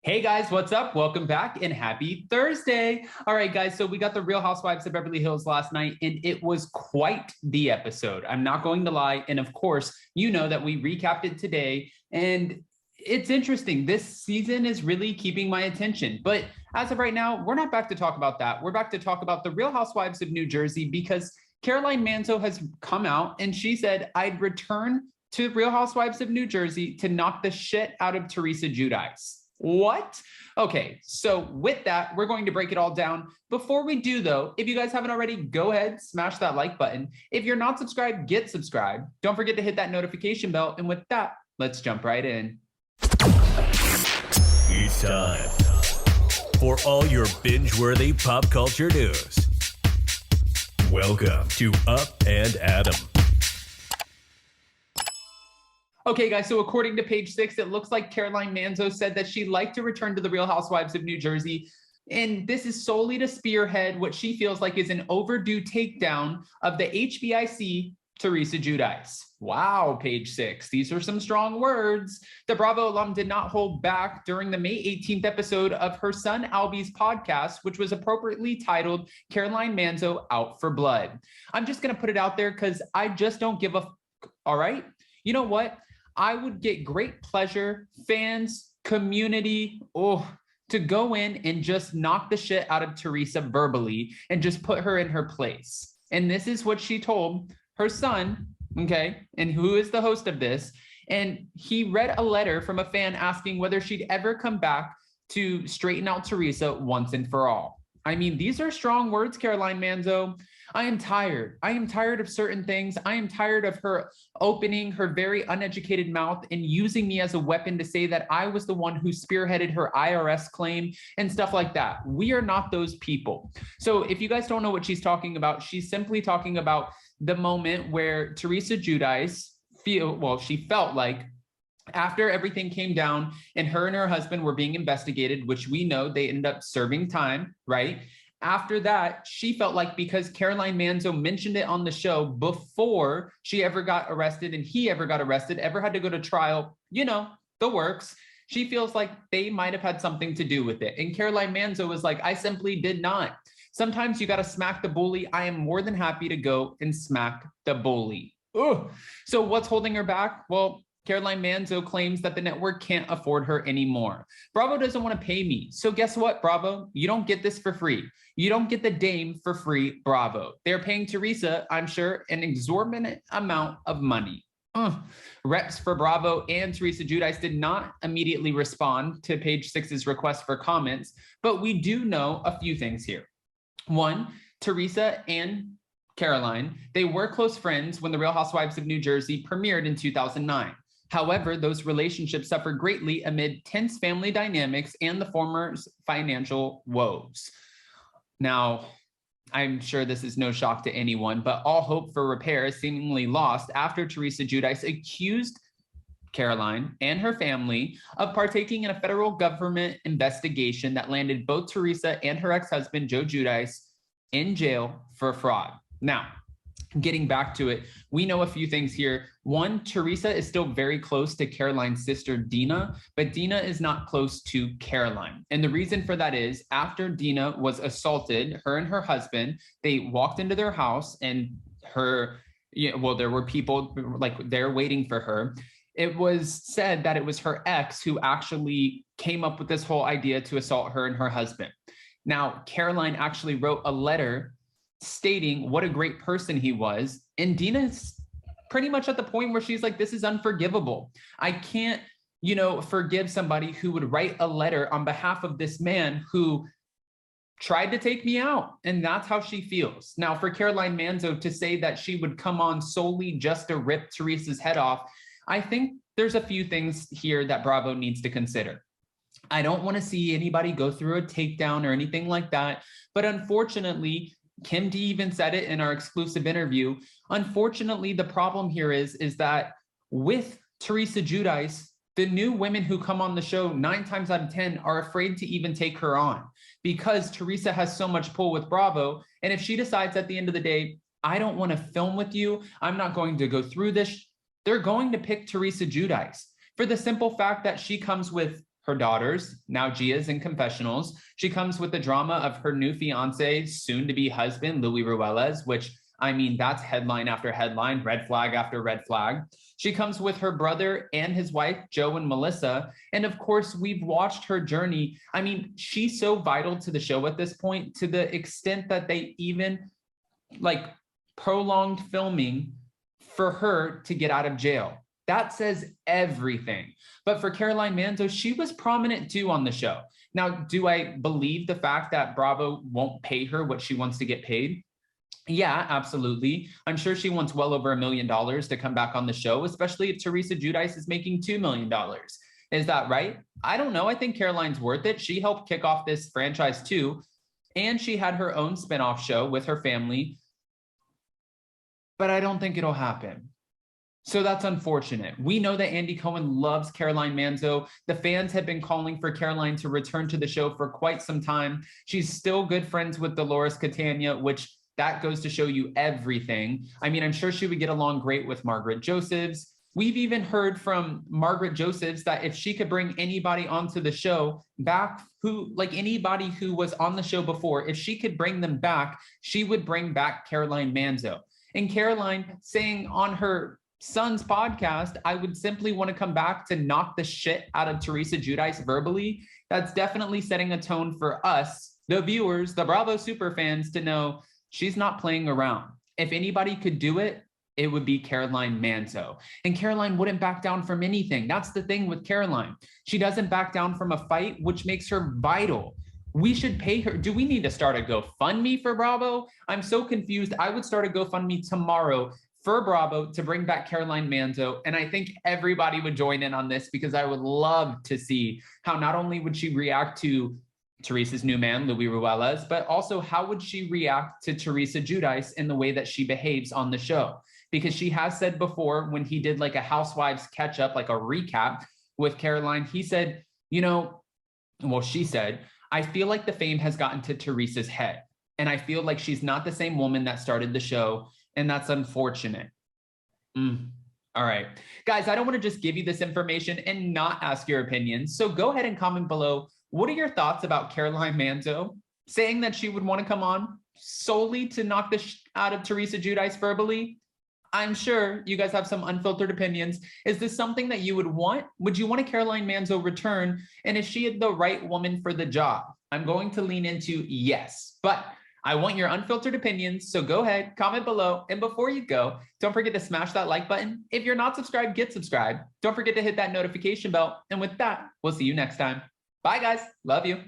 Hey guys, what's up? Welcome back and happy Thursday. All right, guys, so we got the Real Housewives of Beverly Hills last night, and it was quite the episode. I'm not going to lie. And of course, you know that we recapped it today, and it's interesting. This season is really keeping my attention. But as of right now, we're not back to talk about that. We're back to talk about the Real Housewives of New Jersey because Caroline Manzo has come out and she said, I'd return to Real Housewives of New Jersey to knock the shit out of Teresa Giudice. What? Okay, so with that, we're going to break it all down. Before we do, though, if you guys haven't already, go ahead, smash that like button. If you're not subscribed, get subscribed. Don't forget to hit that notification bell. And with that, let's jump right in. It's time for all your binge-worthy pop culture news. Welcome to Up and Adam. Okay, guys, so according to page 6, it looks like Caroline Manzo said that she'd like to return to the Real Housewives of New Jersey. And this is solely to spearhead what she feels like is an overdue takedown of the HBIC Teresa Giudice. Wow, page 6. These are some strong words. The Bravo alum did not hold back during the May 18th episode of her son Albie's podcast, which was appropriately titled Caroline Manzo Out for Blood. I'm just going to put it out there because I just don't give a all right? You know what? I would get great pleasure, fans, community, to go in and just knock the shit out of Teresa verbally and just put her in her place. And this is what she told her son, okay, and who is the host of this. And he read a letter from a fan asking whether she'd ever come back to straighten out Teresa once and for all. I mean, these are strong words, Caroline Manzo. I am tired. I am tired of certain things. I am tired of her opening her very uneducated mouth and using me as a weapon to say that I was the one who spearheaded her IRS claim and stuff like that. We are not those people. So if you guys don't know what she's talking about, she's simply talking about the moment where Teresa Giudice she felt like after everything came down and her husband were being investigated, which we know they ended up serving time, right? After that, she felt like because Caroline Manzo mentioned it on the show before she ever got arrested and he ever got arrested, ever had to go to trial, the works, she feels like they might have had something to do with it. And Caroline Manzo was like, I simply did not. Sometimes you got to smack the bully. I am more than happy to go and smack the bully. Ugh. So what's holding her back? Well, Caroline Manzo claims that the network can't afford her anymore. Bravo doesn't want to pay me. So guess what, Bravo? You don't get this for free. You don't get the dame for free, Bravo. They're paying Teresa, I'm sure, an exorbitant amount of money. Reps for Bravo and Teresa Giudice did not immediately respond to page 6's request for comments, but we do know a few things here. One, Teresa and Caroline, they were close friends when the Real Housewives of New Jersey premiered in 2009. However, those relationships suffered greatly amid tense family dynamics and the former's financial woes. Now, I'm sure this is no shock to anyone, but all hope for repair is seemingly lost after Teresa Giudice accused Caroline and her family of partaking in a federal government investigation that landed both Teresa and her ex-husband, Joe Giudice, in jail for fraud. Now, getting back to it, we know a few things here. One, Teresa is still very close to Caroline's sister, Dina, but Dina is not close to Caroline. And the reason for that is after Dina was assaulted, her and her husband, they walked into their house and there were people like there waiting for her. It was said that it was her ex who actually came up with this whole idea to assault her and her husband. Now, Caroline actually wrote a letter stating what a great person he was. And Dina's pretty much at the point where she's like, this is unforgivable. I can't, forgive somebody who would write a letter on behalf of this man who tried to take me out. And that's how she feels. Now, for Caroline Manzo to say that she would come on solely just to rip Teresa's head off, I think there's a few things here that Bravo needs to consider. I don't want to see anybody go through a takedown or anything like that. But unfortunately, Kim D even said it in our exclusive interview. Unfortunately, the problem here is that with Teresa Giudice, the new women who come on the show 9 times out of 10 are afraid to even take her on because Teresa has so much pull with Bravo. And if she decides at the end of the day, I don't want to film with you, I'm not going to go through this, they're going to pick Teresa Giudice for the simple fact that she comes with her daughters, now Gia's in confessionals. She comes with the drama of her new fiance, soon to be husband, Luis Ruelas, which, I mean, that's headline after headline, red flag after red flag. She comes with her brother and his wife, Joe and Melissa. And of course, we've watched her journey. I mean, she's so vital to the show at this point, to the extent that they even like prolonged filming for her to get out of jail. That says everything. But for Caroline Manzo, she was prominent too on the show. Now, do I believe the fact that Bravo won't pay her what she wants to get paid? Yeah, absolutely. I'm sure she wants well over $1 million to come back on the show, especially if Teresa Giudice is making $2 million. Is that right? I don't know. I think Caroline's worth it. She helped kick off this franchise too. And she had her own spinoff show with her family. But I don't think it'll happen. So that's unfortunate. We know that Andy Cohen loves Caroline Manzo. The fans have been calling for Caroline to return to the show for quite some time. She's still good friends with Dolores Catania, which that goes to show you everything. I mean, I'm sure she would get along great with Margaret Josephs. We've even heard from Margaret Josephs that if she could bring anybody onto the show back, who like anybody who was on the show before, if she could bring them back, she would bring back Caroline Manzo. And Caroline saying on her son's podcast, I would simply want to come back to knock the shit out of Teresa Giudice verbally. That's definitely setting a tone for us, the viewers, the Bravo super fans, to know she's not playing around. If anybody could do it, it would be Caroline Manzo. And Caroline wouldn't back down from anything. That's the thing with Caroline. She doesn't back down from a fight, which makes her vital. We should pay her. Do we need to start a GoFundMe for Bravo? I'm so confused. I would start a GoFundMe tomorrow for Bravo to bring back Caroline Manzo. And I think everybody would join in on this, because I would love to see how not only would she react to Teresa's new man, Luis Ruelas, but also how would she react to Teresa Giudice in the way that she behaves on the show? Because she has said before, when he did like a Housewives catch up, like a recap with Caroline, he said, you know, well, she said, I feel like the fame has gotten to Teresa's head. And I feel like she's not the same woman that started the show. And that's unfortunate. All right, guys, I don't want to just give you this information and not ask your opinions. So go ahead and comment below. What are your thoughts about Caroline Manzo saying that she would want to come on solely to knock the out of Teresa Giudice verbally? I'm sure you guys have some unfiltered opinions. Is this something that you would want? Would you want a Caroline Manzo return? And is she the right woman for the job? I'm going to lean into yes, but I want your unfiltered opinions. So go ahead, comment below. And before you go, don't forget to smash that like button. If you're not subscribed, get subscribed. Don't forget to hit that notification bell. And with that, we'll see you next time. Bye, guys. Love you.